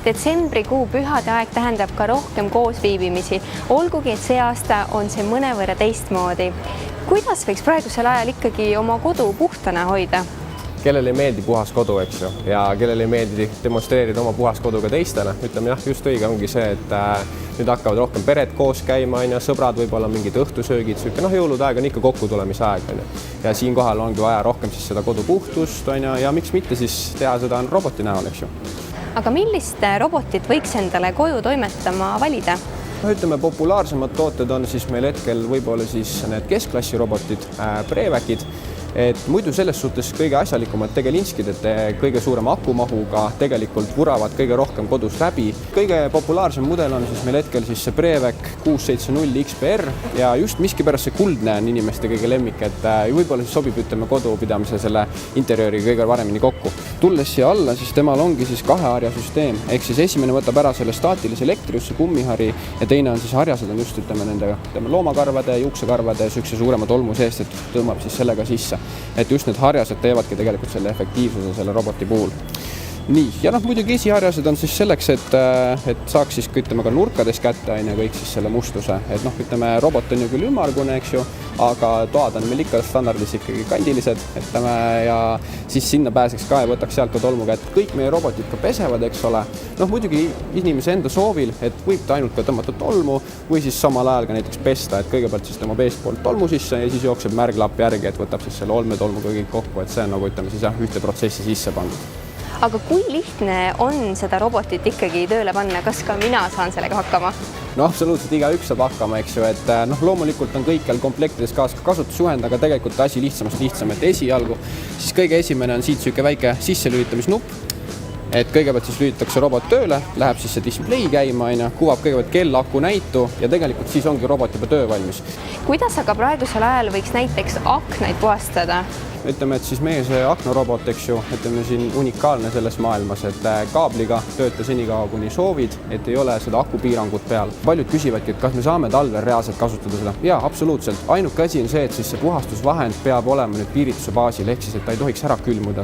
Detsembrikuu pühade aeg tähendab ka rohkem koosviibimisi, olgugi et see aasta on see mõnevõrra teistmoodi. Kuidas võiks praegusel ajal ikkagi oma kodu puhtana hoida? Kellel ei meeldi puhas kodu, eks ju, ja kellel ei meeldi demonstreerida oma puhas kodu ka teistele. Ütleme jah, just õige ongi see, et nüüd hakkavad rohkem pered koos käima, sõbrad võib-olla mingid õhtusöögid, jõulude aeg on ikka kokkutulemise aeg. Ja siinkohal ongi vaja rohkem siis seda kodu puhtust ja miks mitte siis teha seda roboti näol, eks ju. Aga millist robotit võiks endale koju toimetama valida? Ütleme, populaarsemad tooted on siis meil hetkel võib-olla siis need keskklassi robotid, Brevekid. Et muidu selles suhtes kõige asjalikumad tegelinskid, et kõige suurema akumahuga tegelikult vuravad kõige rohkem kodus läbi. Kõige populaarsem mudel on siis meil hetkel siis see Brevek 670 XPR ja just miskipärast see kuldne on inimeste kõige lemmik, et võib-olla siis sobib, ütleme, kodupidamise selle interjööri kõige paremini kokku. Tulles siia alla, siis temal ongi siis kaheharja süsteem, ehk siis esimene võtab ära selle staatilise elektriusse kummihari ja teine on siis harjased on just, ütleme, nende loomakarvade, juuksekarvade, sükse suurema tolmu seest, et tõmbab siis sellega sisse. Et just need harjased teevadki tegelikult selle efektiivsuse selle roboti puhul. Nii, ja muidugi esiharjased on siis selleks, et saaks siis, ütleme, ka nurkades kätte kõik siis selle mustuse. Et ütleme, robot on ju küll ümmargune, eks ju, aga toad on meil ikka standardis ikkagi kandilised, ütleme, ja siis sinna pääseks ka ja võtaks sealt ka tolmu kätte. Kõik meie robotid ka pesevad, eks ole. Muidugi inimese enda soovil, et võib ta ainult ka tõmmata tolmu või siis samal ajal ka näiteks pesta, et kõigepealt siis tõmbab eestpoolt tolmu sisse ja siis jookseb märglapp järgi, et võtab siis selle olmetolmuga kõik kokku, et see on ütleme siis ühte protsessi sisse pandud. Aga kui lihtne on seda robotit ikkagi tööle panna? Kas ka mina saan sellega hakkama? Absoluutselt igaüks saab hakkama, eks ju, et loomulikult on kõikjal komplektides kaasa kasutusjuhend, aga tegelikult asi lihtsamast lihtsam, et esialgu siis kõige esimene on siit selline väike sisselülitamisnupp, et kõigepealt siis lülitakse robot tööle, läheb siis see display käima, kuvab kõigepealt kell, aku näitu ja tegelikult siis ongi robot juba töö valmis. Kuidas aga praegusel ajal võiks näiteks aknaid puhastada? Ütleme, et siis meie see aknarobot, eks ju, ütleme siin unikaalne selles maailmas, et kaabliga tööta senikaua kuni soovid, et ei ole seda akupiirangut peal. Paljud küsivadki, et kas me saame talvel reaalselt kasutada seda? Jaa, absoluutselt. Ainuke asi on see, et siis see puhastusvahend peab olema nüüd piirituse baasil, ehk siis, et ta ei tohiks ära külmuda.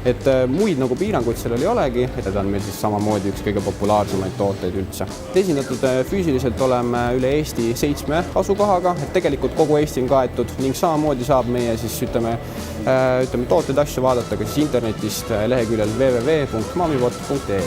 Et muid piiranguid sellel ei olegi, et ta on meil siis samamoodi üks kõige populaarsemaid tooteid üldse. Esindatud füüsiliselt oleme üle Eesti 7 asukohaga, et tegelikult kogu Eesti on kaetud ning samamoodi saab meie siis ütleme tooteid asju vaadata ka siis internetist leheküljel www.mamibot.ee.